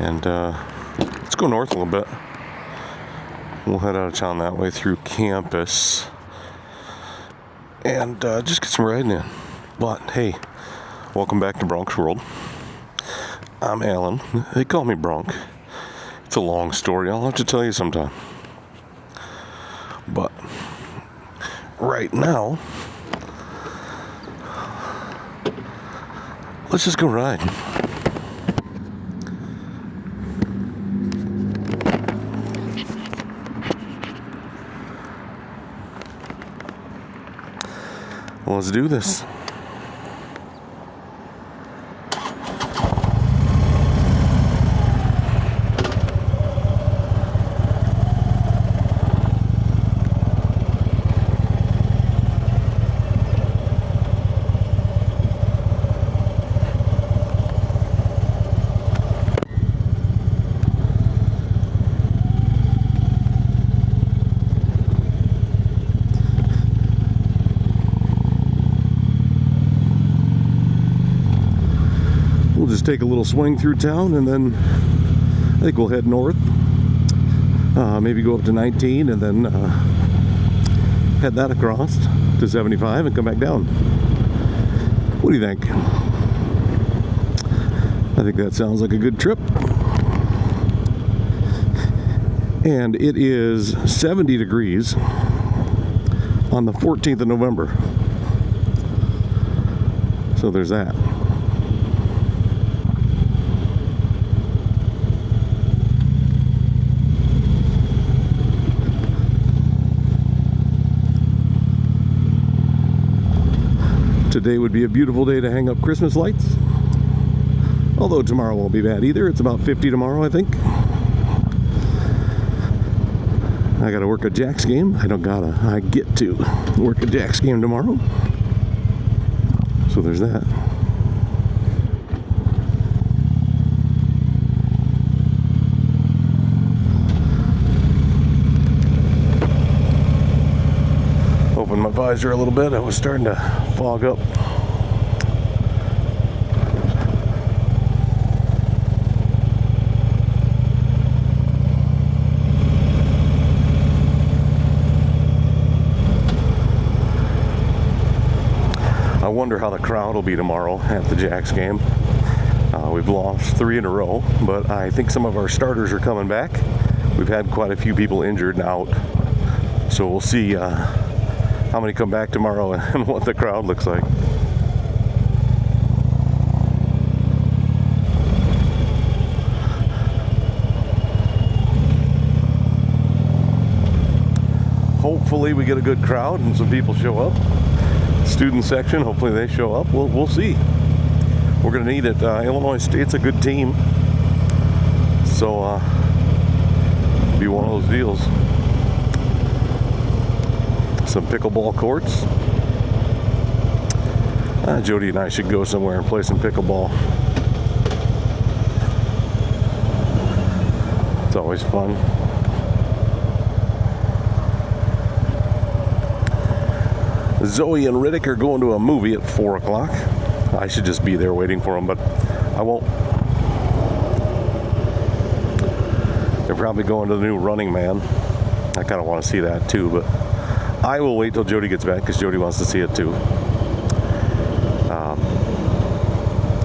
And let's go north a little bit. We'll head out of town that way through campus and just get some riding in. But hey, welcome back to Bronx World. I'm Alan. They call me Bronk. It's a long story. I'll have to tell you sometime. But right now, let's just go ride. Let's do this. Just take a little swing through town, and then I think we'll head north, maybe go up to 19 and then head that across to 75 and come back down. What do you think? I think that sounds like a good trip. And it is 70 degrees on the 14th of November, so there's that. Today would be a beautiful day to hang up Christmas lights. Although tomorrow won't be bad either. It's about 50 tomorrow, I think. I gotta work a Jacks game. I get to work a Jacks game tomorrow. So there's that. Open my visor a little bit. I was starting to fog up. I wonder how the crowd will be tomorrow at the Jacks game. We've lost 3 in a row, but I think some of our starters are coming back. We've had quite a few people injured and out, so we'll see how many come back tomorrow and what the crowd looks like. Hopefully we get a good crowd and some people show up. Student section, hopefully they show up. We'll see. We're going to need it. Illinois State's a good team, so it'll be one of those deals. Some pickleball courts. Jody and I should go somewhere and play some pickleball. It's always fun. Zoe and Riddick are going to a movie at 4 o'clock. I should just be there waiting for them, but I won't. They're probably going to the new Running Man. I kind of want to see that too, but I will wait till Jody gets back because Jody wants to see it too.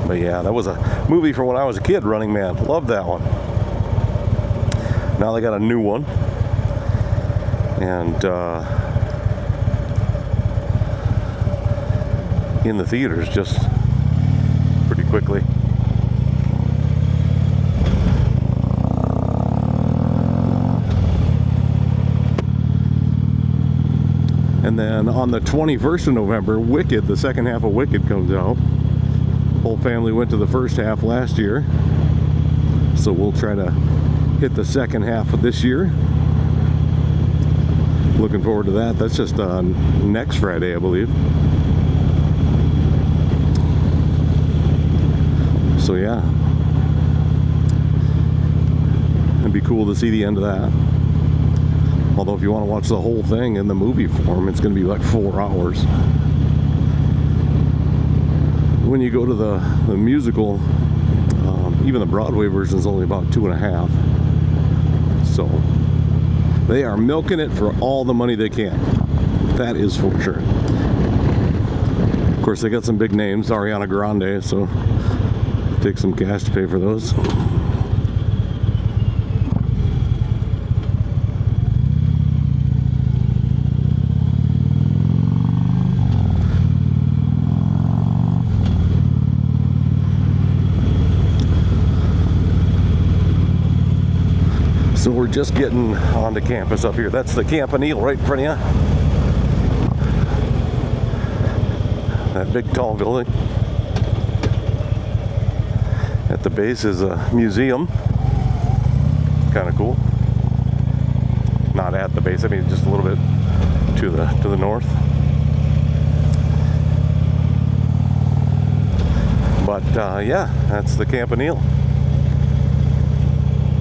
But yeah, that was a movie from when I was a kid, Running Man. Loved that one. Now they got a new one. And in the theaters just pretty quickly. And then on the 21st of November, Wicked, the second half of Wicked comes out. Whole family went to the first half last year, so we'll try to hit the second half of this year. Looking forward to that. That's just next Friday, I believe. So yeah, it'd be cool to see the end of that. Although if you want to watch the whole thing in the movie form, it's going to be like 4 hours. When you go to the musical even the Broadway version is only about 2.5. So they are milking it for all the money they can. That is for sure. Of course, they got some big names, Ariana Grande, so take some cash to pay for those. So we're just getting onto campus up here. That's the Campanile right in front of you. That big tall building. At the base is a museum. Kind of cool. Not at the base, I mean just a little bit to the north. But yeah, that's the Campanile.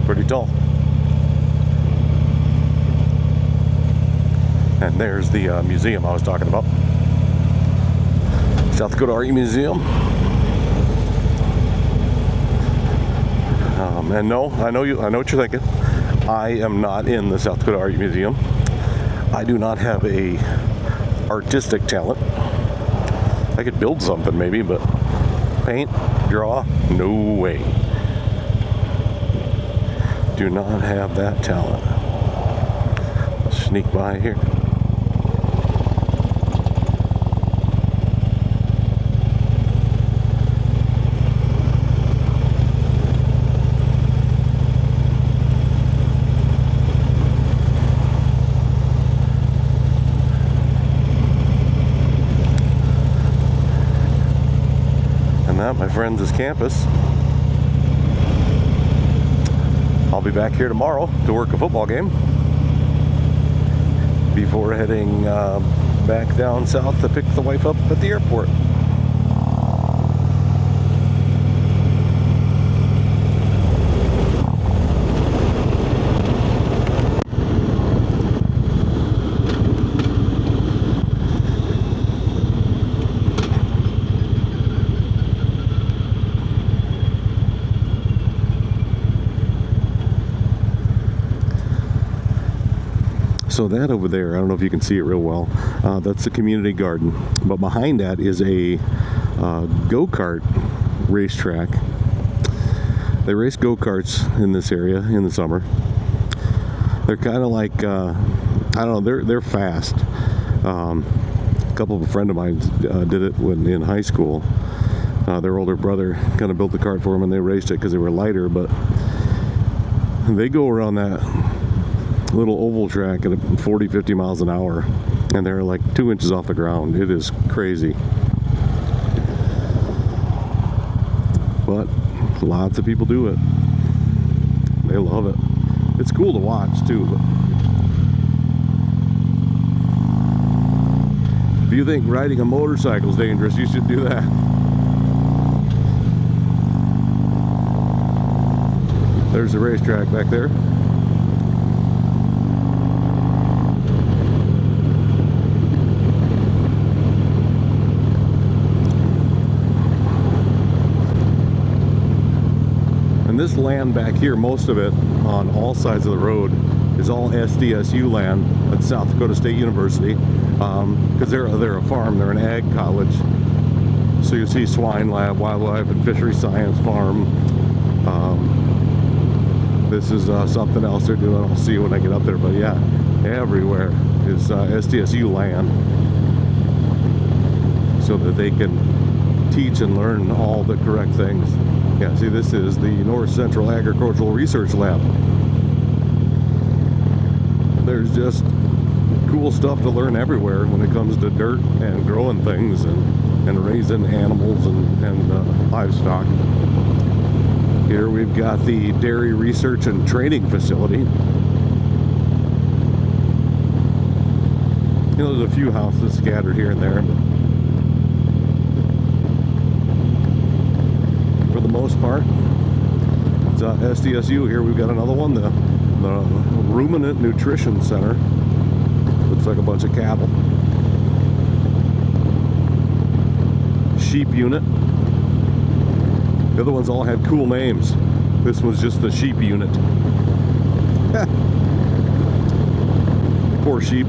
Pretty tall. And there's the museum I was talking about. South Dakota Art Museum. And no, I know what you're thinking. I am not in the South Dakota Art Museum. I do not have a artistic talent. I could build something maybe, but paint, draw, no way. Do not have that talent. I'll sneak by here. That, my friends, is campus. I'll be back here tomorrow to work a football game before heading back down south to pick the wife up at the airport. So that over there, I don't know if you can see it real well, that's the community garden. But behind that is a go-kart racetrack. They race go-karts in this area in the summer. They're kind of like, I don't know, they're fast. A couple of friend of mine did it when in high school. Their older brother kind of built the kart for them and they raced it because they were lighter, but they go around that little oval track at 40-50 miles an hour and they're like 2 inches off the ground. It is crazy, but lots of people do it. They love it. It's cool to watch too, but if you think riding a motorcycle is dangerous, you should do that. There's the racetrack back there. And this land back here, most of it on all sides of the road, is all SDSU land at South Dakota State University, because they're a farm, they're an ag college. So you see swine lab, wildlife and fishery science farm. This is something else they're doing. I'll see you when I get up there, but yeah, everywhere is SDSU land, so that they can teach and learn all the correct things. Yeah, see, this is the North Central Agricultural Research Lab. There's just cool stuff to learn everywhere when it comes to dirt and growing things and raising animals and livestock. Here we've got the Dairy Research and Training Facility. You know, there's a few houses scattered here and there, but for the most part, it's SDSU. Here we've got another one, the Ruminant Nutrition Center. Looks like a bunch of cattle. Sheep unit. The other ones all had cool names. This was just the sheep unit. Poor sheep.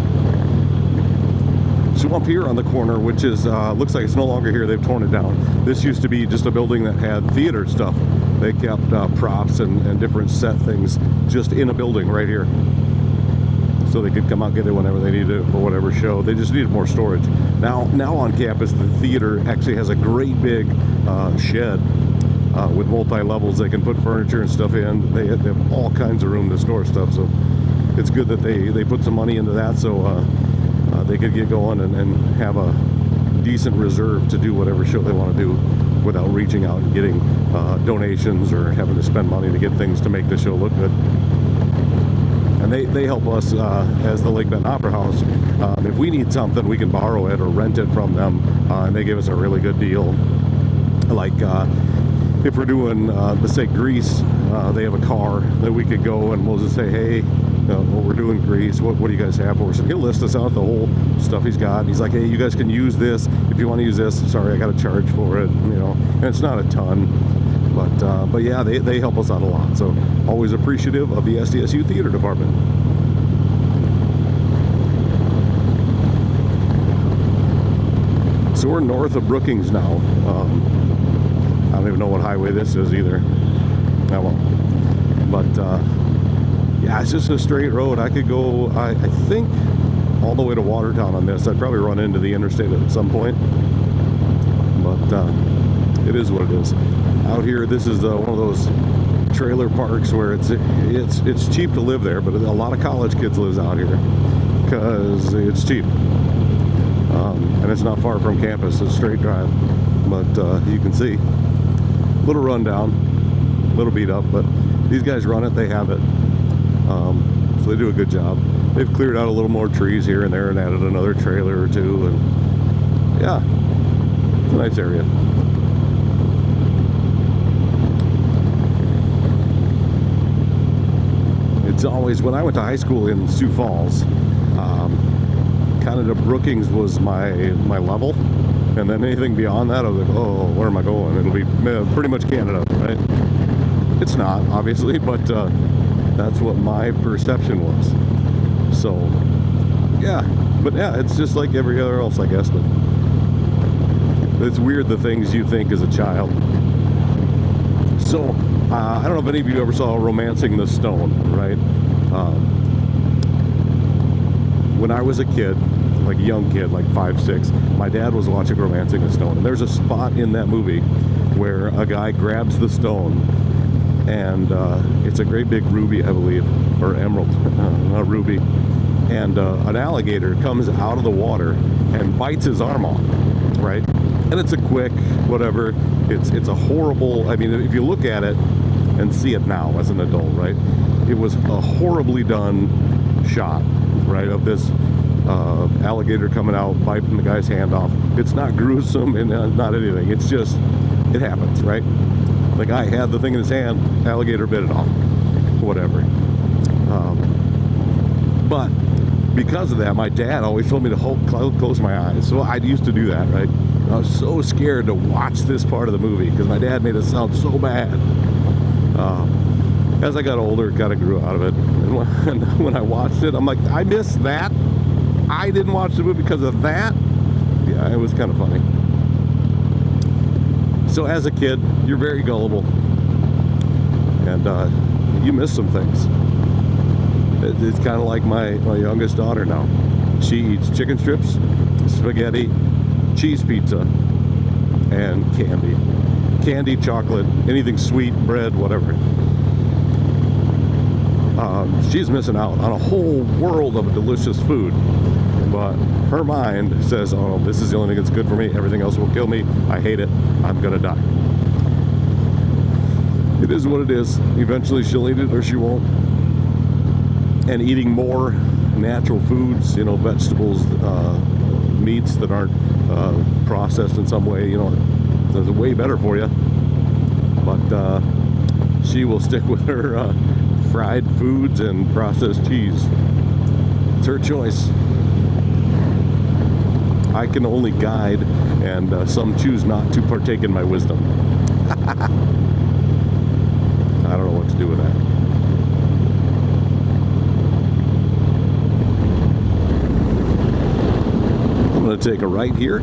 So up here on the corner, which is looks like it's no longer here, they've torn it down. This used to be just a building that had theater stuff. They kept props and different set things just in a building right here, so they could come out and get it whenever they needed it for whatever show. They just needed more storage. Now on campus, the theater actually has a great big shed with multi-levels. They can put furniture and stuff in. They have all kinds of room to store stuff, so it's good that they put some money into that, so they could get going and have a decent reserve to do whatever show they want to do without reaching out and getting donations or having to spend money to get things to make the show look good. And they help us as the Lake Bend Opera House. If we need something, we can borrow it or rent it from them, and they give us a really good deal. Like if we're doing, let's say, Greece, they have a car that we could go and we'll just say, hey, well, we're doing Greece, what do you guys have for us? And he'll list us out the whole stuff he's got. He's like, hey, you guys can use this if you want to use this. Sorry, I got to charge for it, you know. And it's not a ton, but yeah, they help us out a lot. So always appreciative of the SDSU Theater Department. So we're north of Brookings now. I don't even know what highway this is either. I won't. But yeah, it's just a straight road. I could go, I think, all the way to Watertown on this. I'd probably run into the interstate at some point. But it is what it is. Out here, this is one of those trailer parks where it's cheap to live there, but a lot of college kids lives out here because it's cheap. And it's not far from campus. It's a straight drive. But you can see, little rundown, little beat up, but these guys run it, they have it. So they do a good job. They've cleared out a little more trees here and there and added another trailer or two, and yeah, it's a nice area. It's always, when I went to high school in Sioux Falls, kind of the Brookings was my level, and then anything beyond that I was like, oh, where am I going? It'll be pretty much Canada, right? It's not, obviously, but that's what my perception was. So yeah, but yeah, it's just like every other else, I guess. But it's weird the things you think as a child. So I don't know if any of you ever saw Romancing the Stone, right? When I was a kid, like a young kid, like 5, 6, my dad was watching Romancing the Stone, and there's a spot in that movie where a guy grabs the stone, and it's a great big ruby, I believe, or emerald, not ruby, and an alligator comes out of the water and bites his arm off, right? And it's a quick whatever. It's a horrible, I mean, if you look at it and see it now as an adult, right, it was a horribly done shot, right, of this alligator coming out, biting the guy's hand off. It's not gruesome and not anything. It's just, it happens, right? The guy had the thing in his hand, alligator bit it off, whatever. But because of that, my dad always told me to close my eyes. So I used to do that, right? I was so scared to watch this part of the movie because my dad made it sound so bad. As I got older, kind of grew out of it. And when I watched it, I'm like, I missed that. I didn't watch the movie because of that. Yeah, it was kind of funny. So as a kid, you're very gullible, and you miss some things. It's kind of like my youngest daughter now. She eats chicken strips, spaghetti, cheese pizza, and candy. Candy, chocolate, anything sweet, bread, whatever. She's missing out on a whole world of delicious food. But her mind says, oh, this is the only thing that's good for me. Everything else will kill me. I hate it. I'm going to die. It is what it is. Eventually she'll eat it or she won't. And eating more natural foods, you know, vegetables, meats that aren't processed in some way, you know, is way better for you. But she will stick with her fried foods and processed cheese. It's her choice. I can only guide, and some choose not to partake in my wisdom. I don't know what to do with that. I'm going to take a right here. A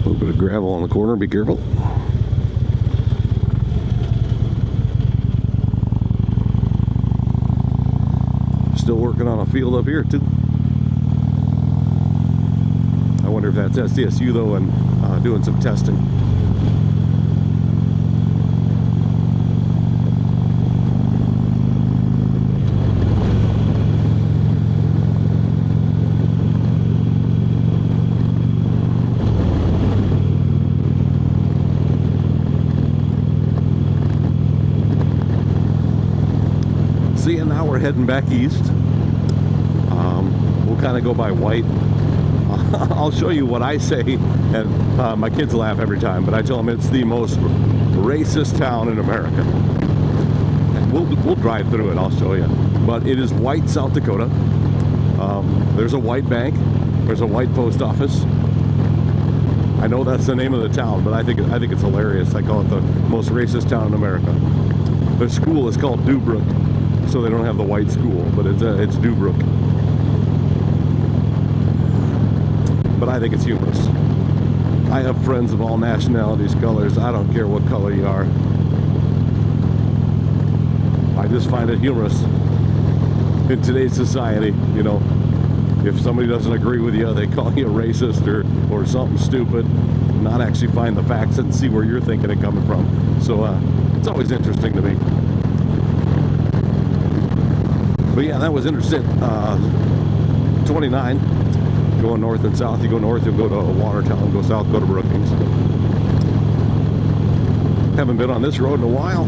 little bit of gravel on the corner, be careful. Still working on a field up here too. I wonder if that's SDSU though, and doing some testing. See, and now we're heading back east. We'll kind of go by White. I'll show you what I say, and my kids laugh every time, but I tell them it's the most racist town in America. And we'll drive through it, I'll show you. But it is White, South Dakota. There's a white bank. There's a white post office. I know that's the name of the town, but I think it's hilarious. I call it the most racist town in America. The school is called Dubrook, so they don't have the white school, but it's Dubrook. But I think it's humorous. I have friends of all nationalities, colors. I don't care what color you are. I just find it humorous. In today's society, you know, if somebody doesn't agree with you, they call you a racist or something stupid, not actually find the facts and see where you're thinking it coming from. So it's always interesting to me. But yeah, that was Interstate 29. Going north and south. You go north, you'll go to Watertown. Go south, go to Brookings. Haven't been on this road in a while.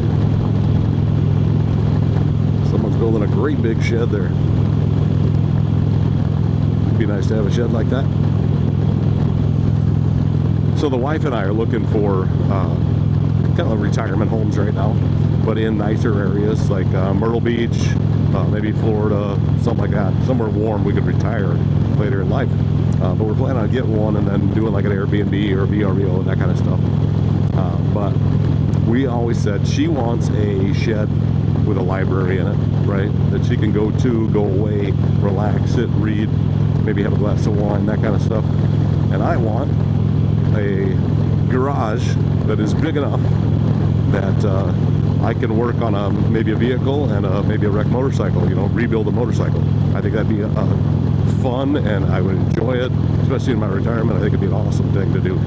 Someone's building a great big shed there. Be nice to have a shed like that. So the wife and I are looking for kind of retirement homes right now, but in nicer areas like Myrtle Beach, maybe Florida, something like that. Somewhere warm we could retire later in life. But we're planning on getting one and then doing like an Airbnb or VRBO and that kind of stuff. But we always said she wants a shed with a library in it, right? That she can go to, go away, relax, sit, read, maybe have a glass of wine, that kind of stuff. And I want a garage that is big enough that I can work on maybe a vehicle and maybe a wrecked motorcycle, you know, rebuild a motorcycle. I think that'd be fun and I would enjoy it, especially in my retirement. I think it'd be an awesome thing to do.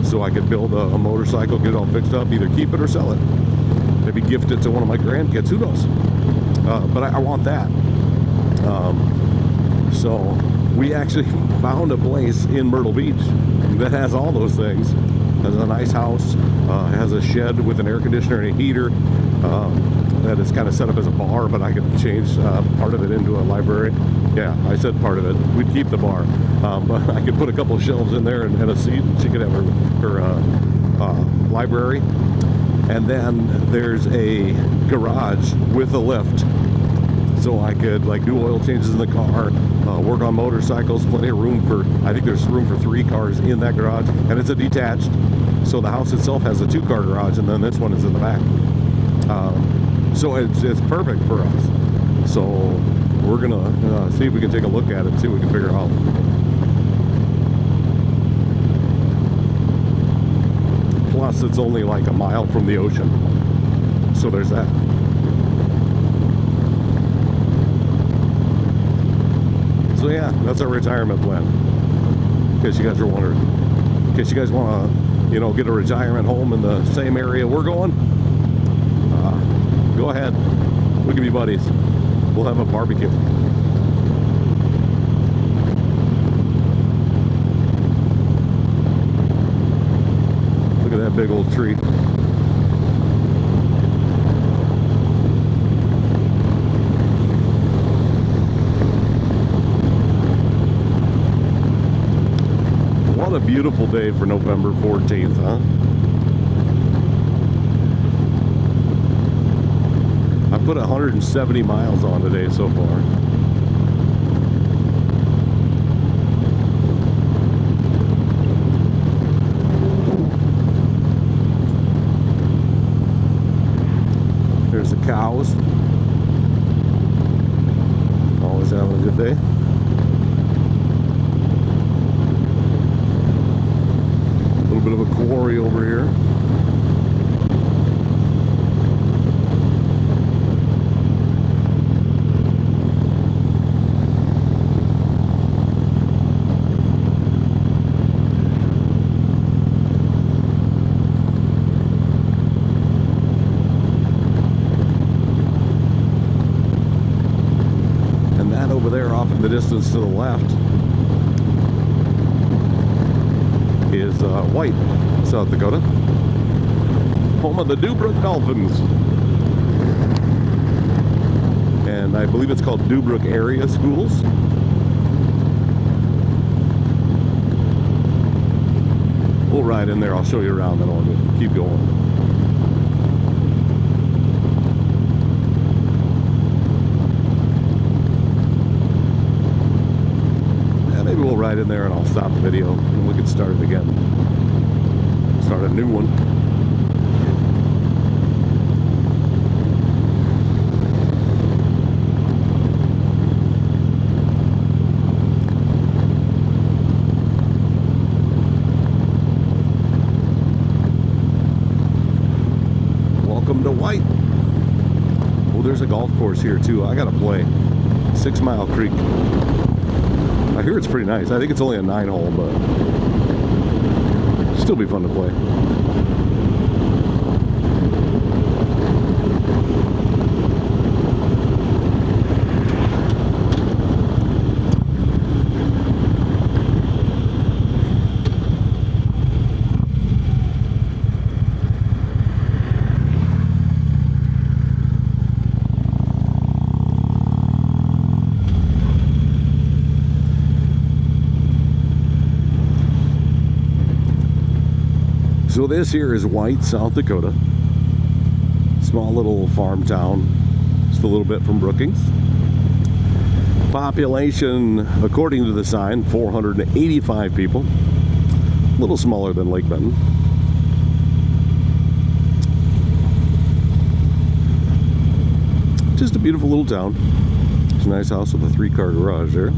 So I could build a motorcycle, get it all fixed up, either keep it or sell it. Maybe gift it to one of my grandkids, who knows? But I want that. So we actually found a place in Myrtle Beach that has all those things. Has a nice house, has a shed with an air conditioner and a heater that is kind of set up as a bar, but I could change part of it into a library. Yeah, I said part of it. We'd keep the bar, but I could put a couple of shelves in there and a seat, and she could have her library. And then there's a garage with a lift, so I could like do oil changes in the car, work on motorcycles. Plenty of room for, I think there's room for 3 cars in that garage, and it's a detached, so the house itself has a 2-car garage, and then this one is in the back. So it's perfect for us. So we're gonna see if we can take a look at it, see what we can figure out. Plus, it's only like a mile from the ocean, so there's that. So yeah, that's our retirement plan. In case you guys are wondering. In case you guys want to, you know, get a retirement home in the same area we're going, go ahead. We can be buddies. We'll have a barbecue. Look at that big old tree. What a beautiful day for November 14th, huh? I put 170 miles on today so far. quiet day. A little bit of a quarry over here. Over there off in the distance to the left is White, South Dakota, home of the Dubrook Dolphins, and I believe it's called Dubrook Area Schools. We'll ride in there, I'll show you around, then I'll keep going. Maybe we'll ride in there and I'll stop the video and we can start it again. Start a new one. Welcome to White. Oh, there's a golf course here too. I gotta play. 6 Mile Creek. I hear it's pretty nice. I think it's only a 9-hole, but still be fun to play. So this here is White, South Dakota. Small little farm town, just a little bit from Brookings. Population, according to the sign, 485 people. A little smaller than Lake Benton. Just a beautiful little town. It's a nice house with a 3-car garage there.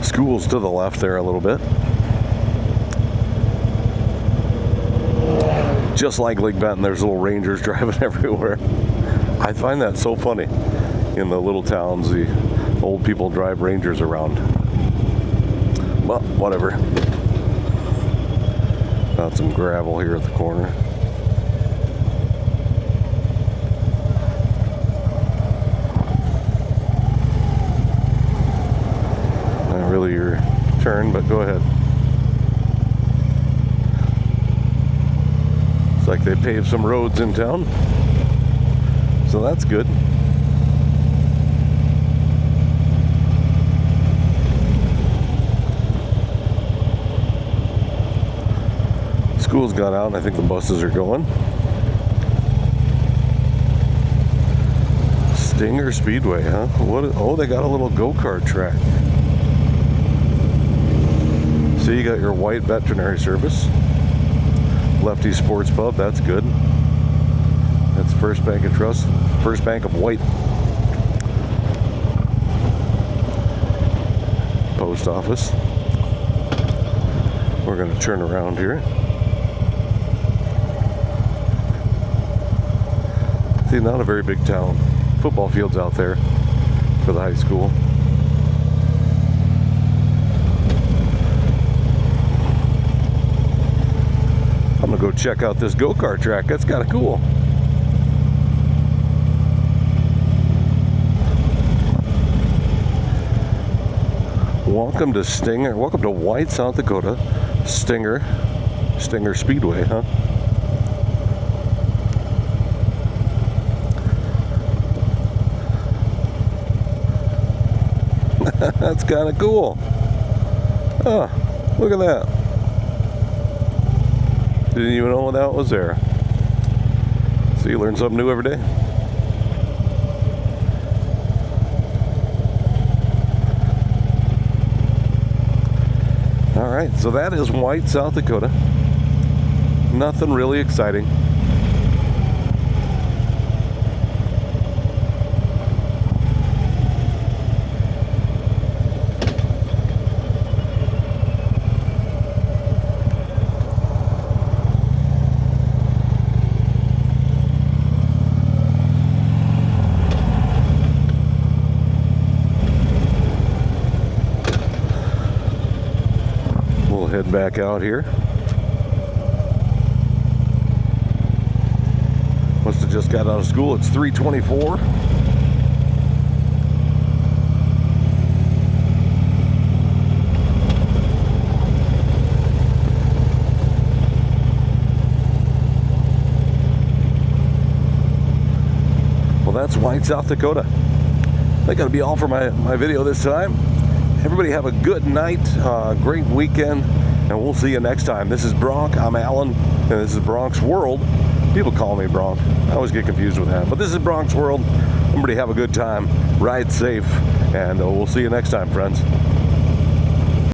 School's to the left there a little bit. Just like Lake Benton, there's little rangers driving everywhere. I find that so funny. In the little towns, the old people drive rangers around. Well, whatever. Got some gravel here at the corner. Really your turn, but go ahead. It's like they paved some roads in town, so that's good. School's got out and I think the buses are going. Stinger Speedway, huh? What? Oh, they got a little go-kart track. So you got your White Veterinary Service, Lefty Sports Pub, that's good. That's First Bank of Trust, First Bank of White. Post office. We're going to turn around here. See, not a very big town. Football fields out there for the high school. I'm gonna go check out this go-kart track. That's kind of cool. Welcome to Stinger. Welcome to White, South Dakota. Stinger Speedway, huh? That's kind of cool. Oh, look at that. Didn't even know that was there. So you learn something new every day. All right, so that is White, South Dakota. Nothing really exciting. We'll head back out here. Must have just got out of school. It's 3:24. Well, that's White, South Dakota. I think that'll be all for my video this time. Everybody have a good night, great weekend, and we'll see you next time. This is Bronk, I'm Alan, and this is Bronk's World. People call me Bronk. I always get confused with that. But this is Bronk's World. Everybody have a good time, ride safe, and we'll see you next time, friends.